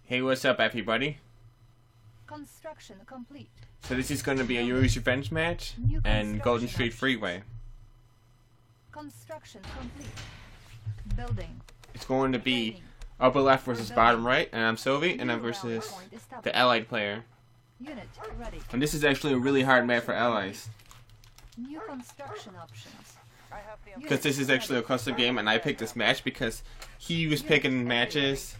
Hey, what's up, everybody? Construction complete. So this is going to be a Yuri's Revenge match and Golden Street Freeway. Construction complete. Building. It's going to be upper left versus bottom right, and I'm Soviet, and I'm versus the Allied player. Unit ready. And this is actually a really hard map for Allies, New construction options. because this is actually a custom game, and I picked this match because he was picking matches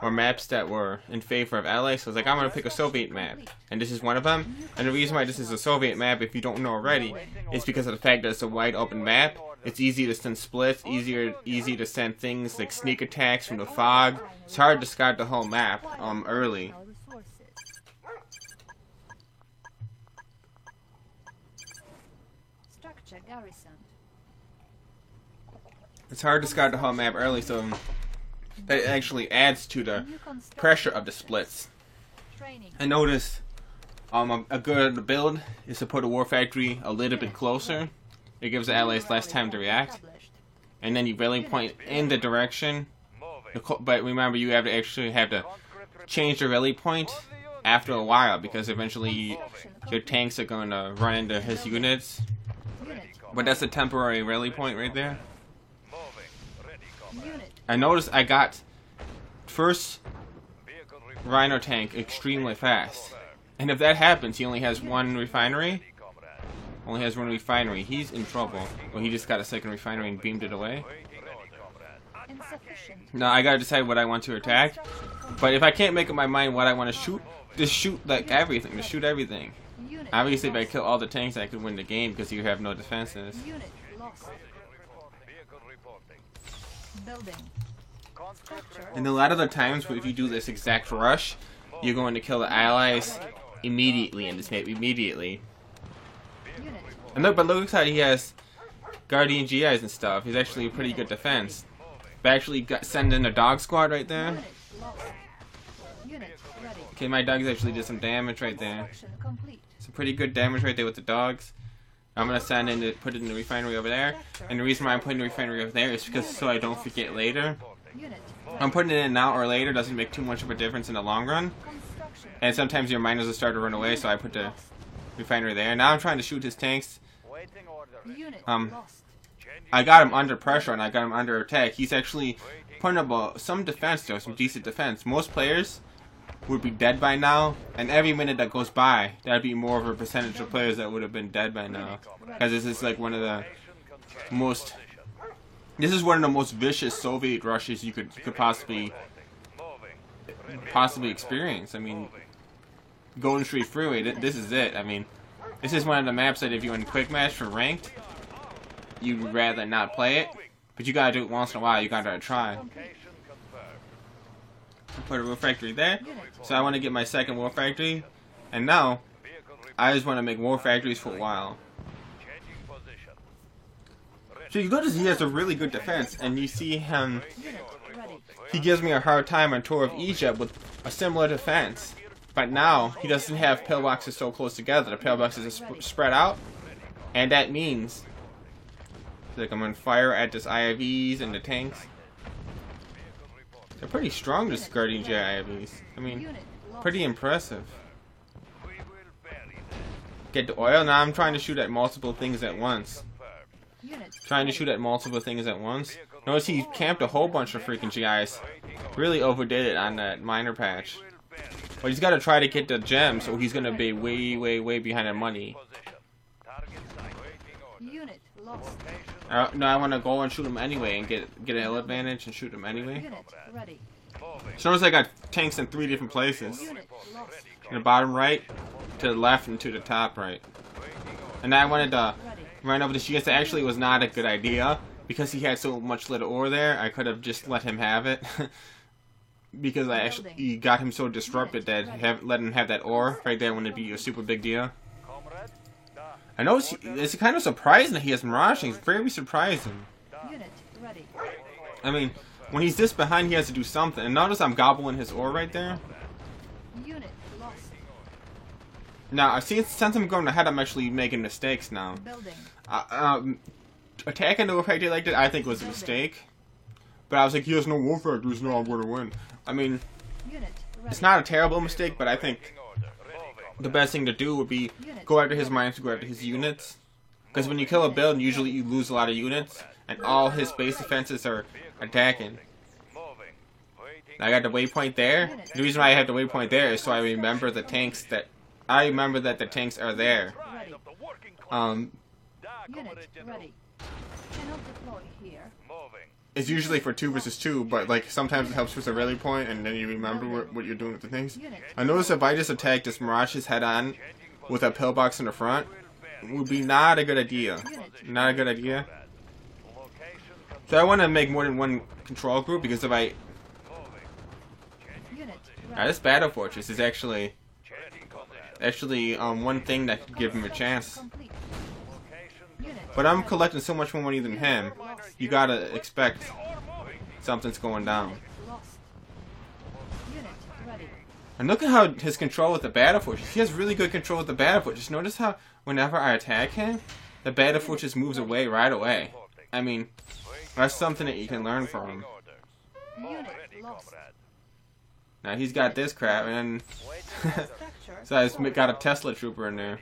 or maps that were in favor of Allies, so I was like, I'm going to pick a Soviet map, and this is one of them. And the reason why this is a Soviet map, if you don't know already, is because of the fact that it's a wide open map. It's easy to send splits, easy to send things like sneak attacks from the fog. It's hard to scout the whole map early. Structure garrison. It's hard to scout the whole map early, so that actually adds to the pressure of the splits. Training. I noticed a good build is to put a war factory a little bit closer. It gives the allies less time to react, and then you rally point in the direction. But remember, you have to change the rally point after a while, because eventually your tanks are going to run into his units. But that's a temporary rally point right there. Unit. I noticed I got first Rhino tank extremely fast, and if that happens, he only has one refinery. He's in trouble. Well, he just got a second refinery and beamed it away. Insufficient. Now I gotta decide what I want to attack. But if I can't make up my mind what I want to shoot, just shoot like everything. Just shoot everything. Unit Obviously, if I lost. kill all the tanks, I could win the game because you have no defenses. Unit lost. Building. Structure. And a lot of the times, if you do this exact rush, you're going to kill the allies immediately in this map. Immediately. Unit. And look, but look how he has Guardian GIs and stuff. He's actually a pretty good defense. But actually send in a dog squad right there. Unit lost. Unit ready. Okay, my dogs actually did some damage right there. Construction complete. Some pretty good damage right there with the dogs. I'm gonna put it in the refinery over there. And the reason why I'm putting the refinery over there is because so I don't forget later. Unit I'm putting it in now or later doesn't make too much of a difference in the long run. construction. And sometimes your miners will start to run away, so I put the refinery there. Now I'm trying to shoot his tanks. Unit Um, lost. I got him under pressure and I got him under attack. He's actually putting up some defense though, some decent defense. Most players would be dead by now, and every minute that goes by, that'd be more of a percentage of players that would have been dead by now. Because this is like one of the most vicious Soviet rushes you could possibly experience. I mean, Golden Street Freeway, this is it. I mean, this is one of the maps that if you're in quick match for ranked, you'd rather not play it, but you gotta do it once in a while. You gotta try. Put a war factory there. So I want to get my second war factory, and now I just want to make war factories for a while. So you notice he has a really good defense, and you see him. Unit ready. He gives me a hard time on Tour of Egypt with a similar defense, but now he doesn't have pillboxes so close together. The pillboxes are spread out, and that means like I'm on fire at this IFVs and the tanks. They're pretty strong, this Guardian GI IFVs. I mean, Unit lost. pretty impressive. Get the oil. Now I'm trying to shoot at multiple things at once. Unit Notice he camped a whole bunch of freaking GIs. Really overdid it on that minor patch. But he's got to try to get the gems, so he's going to be way behind on money. Unit lost. No, I want to go and shoot him anyway and get an hill advantage and shoot him anyway. Unit ready. So notice I got tanks in 3 different places. Unit lost. In the bottom right, to the left, and to the top right. And I wanted to Ready. run over the GS. Actually, was not a good idea because he had so much little ore there. I could have just let him have it because I actually got him so disrupted that let him have that ore right there wouldn't be a super big deal. I know it's kind of surprising that he has miraging. It's very surprising. Unit ready. I mean, when he's this behind, he has to do something. And notice I'm gobbling his ore right there. Unit lost. Now, since I'm going ahead, I'm actually making mistakes now. Building. Attacking the war factory like that, I think was a mistake. But I was like, he has no war factories, no, I'm going to win. I mean, Unit ready. It's not a terrible mistake, but I think the best thing to do would be go after his mines, go after his units. Because when you kill a build, usually you lose a lot of units, and all his base defenses are attacking. I got the waypoint there. The reason why I have the waypoint there is so I remember the tanks that the tanks are there. Ready. Unit ready. Cannot deploy here. It's usually for 2 versus 2, but like sometimes it helps with a rally point, and then you remember what you're doing with the things. I noticed if I just attack this Mirage's head on with a pillbox in the front, it would be not a good idea. Not a good idea. So I want to make more than one control group, because if I... Unit Now, ready. this Battle Fortress is actually one thing that could give him a chance. Complete. Unit But I'm collecting so much more money than him, you gotta expect something's going down. lost. Unit ready. And look at how his control with the Battle Fortress. He has really good control with the Battle Fortress. Notice how whenever I attack him, the Battle Fortress moves away right away. I mean, that's something that you can learn from him. Unit lost. Now he's got this crap, and Structure. so I just got a Tesla trooper in there.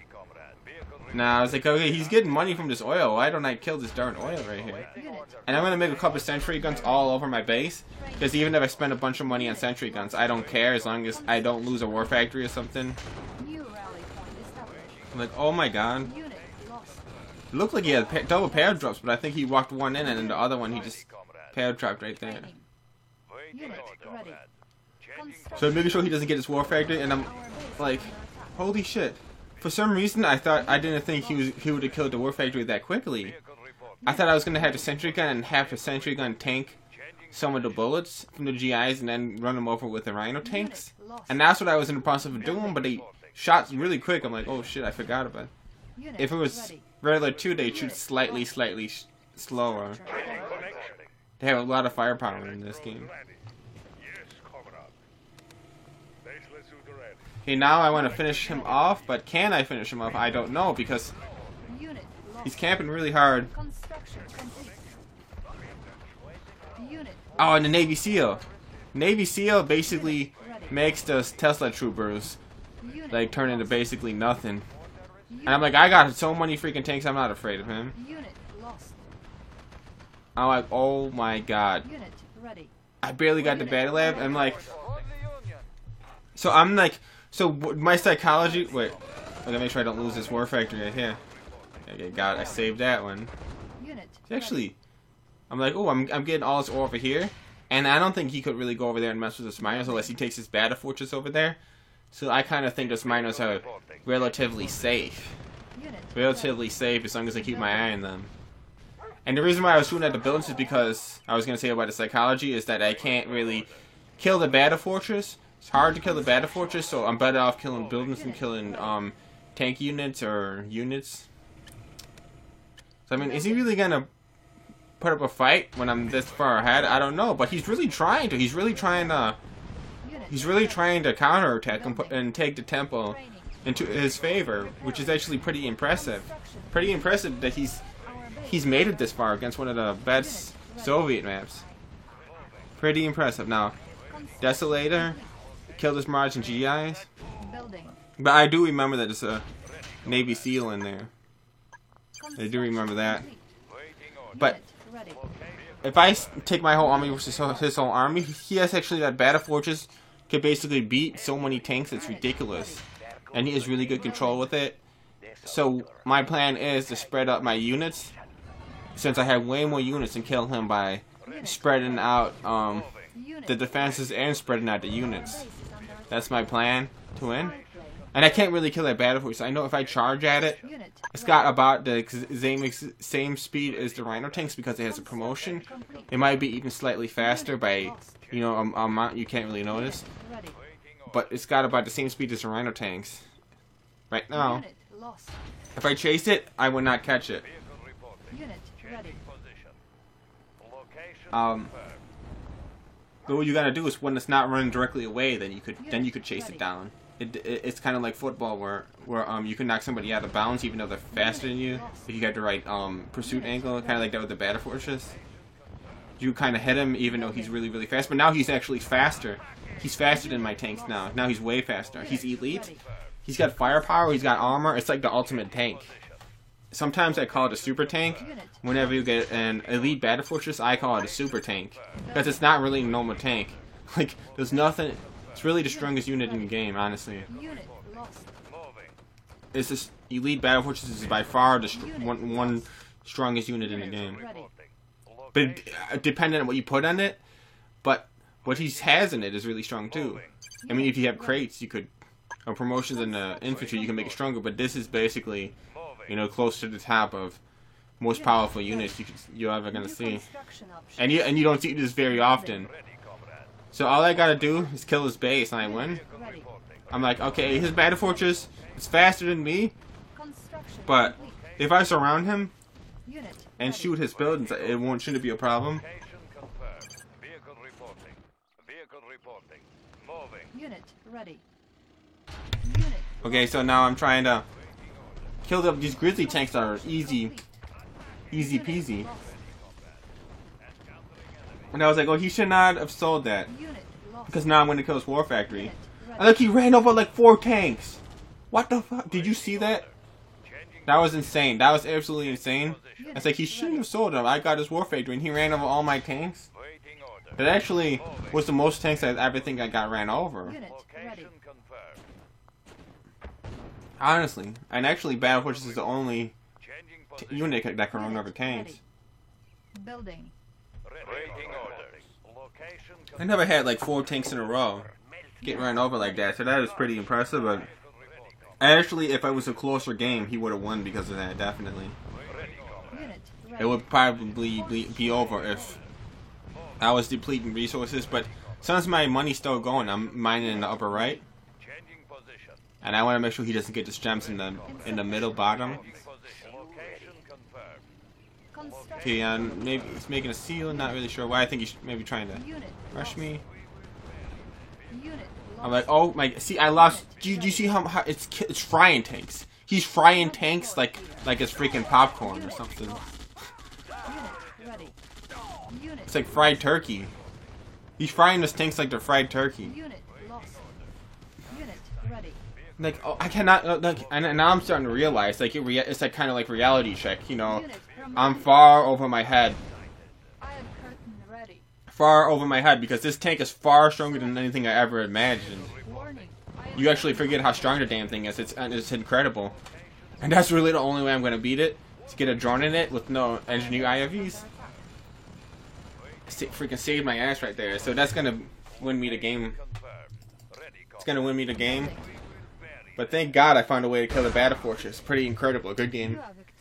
Now I was like, okay, he's getting money from this oil. Why don't I kill this darn oil right here? Unit And I'm gonna make a couple sentry guns all over my base, because even if I spend a bunch of money on sentry guns, I don't care as long as I don't lose a war factory or something. new rally point established. I'm like, oh my god. Unit lost. It looked like he had double pair drops, but I think he walked one in, and then the other one he just pair dropped right there. Training. Unit ready. So I'm making sure he doesn't get his war factory, and I'm like, holy shit. For some reason, I didn't think he would have killed the war factory that quickly. I thought I was gonna have the sentry gun and have the sentry gun tank some of the bullets from the GIs and then run them over with the Rhino tanks. And that's what I was in the process of doing, but they shot really quick. I'm like, oh shit, I forgot about it. Unit If it was ready. regular 2, they'd shoot slightly slower. They have a lot of firepower in this game. Okay, now I want to finish him off, but can I finish him off? I don't know, because Unit lost. he's camping really hard. Construction complete. Unit Oh, and the Navy SEAL. Navy SEAL basically makes those Tesla troopers unit like turn into basically nothing. And I'm like, I got so many freaking tanks, I'm not afraid of him. Unit lost. I'm like, oh my god. Unit ready. I barely got the battle lab. I'm like, so I'm like, so my psychology. Wait, I gotta make sure I don't lose this war factory right here. Okay, got it. I saved that one. Unit Actually, I'm like, oh, I'm getting all this ore over here, and I don't think he could really go over there and mess with this miners unless he takes his Battle Fortress over there. So I kind of think those miners are relatively safe. Unit Relatively safe as long as I keep my eye on them. And the reason why I was shooting at the buildings is because I was going to say about the psychology is that I can't really kill the Battle Fortress. It's hard to kill the Battle Fortress, so I'm better off killing buildings than killing tank units or units. So I mean, is he really going to put up a fight when I'm this far ahead? I don't know, but he's really trying to. He's really trying to counterattack and take the temple training. into his favor, which is actually pretty impressive. Pretty impressive that he's made it this far against one of the best Soviet maps. Pretty impressive. Now, Desolator killed this Mirage and GIs, Building. but I do remember that there's a Navy SEAL in there. I do remember that. But Unit ready. if I take my whole army versus his whole army, he has actually that Battle Fortress could basically beat so many tanks, it's ridiculous. And he has really good control with it. So my plan is to spread out my units, since I have way more units, and kill him by spreading out Unit the defenses and spreading out the units. base is under That's my plan to win. And I can't really kill that Battle Fortress. I know if I charge at it, Unit it's got about the same speed as the Rhino tanks because it has a promotion. complete. It might be even slightly faster by, you know, a amount you can't really notice. Ready. But it's got about the same speed as the Rhino tanks. Right now, Unit lost. if I chase it, I would not catch it. Unit ready. But what you gotta do is when it's not running directly away, then you could chase it down. It's kind of like football where you can knock somebody out of bounds even though they're faster than you if you got the right pursuit angle. Kind of like that with the Battle Fortress. you kind of hit him even though he's really, really fast. But now he's actually faster. He's faster than my tanks now. Now he's way faster. He's elite. He's got firepower. He's got armor. It's like the ultimate tank. Sometimes I call it a super tank. Whenever you get an elite battle fortress, I call it a super tank. Because it's not really a normal tank. Like, there's nothing... It's really the strongest unit in the game, honestly. Unit lost. It's this elite battle fortress is by far the one strongest unit in the game. Ready. But depending on what you put on it, but what he has in it is really strong too. I mean, if you have crates, you could, or promotions in the infantry, you can make it stronger. But this is basically, you know, close to the top of most powerful units you're ever gonna see, Construction options. and you don't see this very often. So all I gotta do is kill his base, and I win. Ready. I'm like, okay, his battle fortress is faster than me, Construction but complete. if I surround him Unit and ready. shoot his buildings, shouldn't be a problem. Location confirmed. Vehicle reporting. Vehicle reporting. Moving. Unit ready. Unit Okay, so now I'm trying to kill them. These grizzly tanks are easy peasy. lost. And I was like, oh, he should not have sold that. Unit lost. Because now I'm going to kill his war factory. Unit ready. And look, he ran over like 4 tanks. What the fuck? Did you see that? That was insane. That was absolutely insane. It's like, he shouldn't have sold them. I got his war factory and he ran over all my tanks. Waiting order. That actually was the most tanks I ever think I got ran over. Unit ready. Location confirmed. Honestly. And actually, Battle Fortress is the only Changing position. unit that can run over tanks. Ready. Building. Waiting orders. Location I confirmed. never had like 4 tanks in a row getting run over like that, so that was pretty impressive. But actually, if it was a closer game, he would have won because of that, definitely. Unit ready. It would probably be over if I was depleting resources, but since my money's still going, I'm mining in the upper right, Changing position. and I want to make sure he doesn't get his gems in the middle bottom. Location confirmed. Construction. Okay, maybe he's making a seal, not really sure why. I think he's maybe trying to Unit rush lost. me. Unit I'm lost. like, oh my, see, I lost. Do you see how it's frying tanks? He's frying tanks like it's freaking popcorn or something. Unit ready. Unit It's like fried turkey. He's frying his tanks like they're fried turkey. Unit lost. Unit ready. Like, oh, I cannot, like, and now I'm starting to realize, like, it's like kind of like reality check, you know. Unit I'm promoted. far over my head. Iron curtain ready. Far over my head, because this tank is far stronger than anything I ever imagined. Warning. Iron You actually forget how strong the damn thing is. It's incredible. And that's really the only way I'm going to beat it, is to get a drone in it with no engineer IFVs. Freaking saved my ass right there. So that's going to win me the game. It's going to win me the game. But thank God I found a way to kill the Battle Fortress. Pretty incredible. Good game. You are victorious.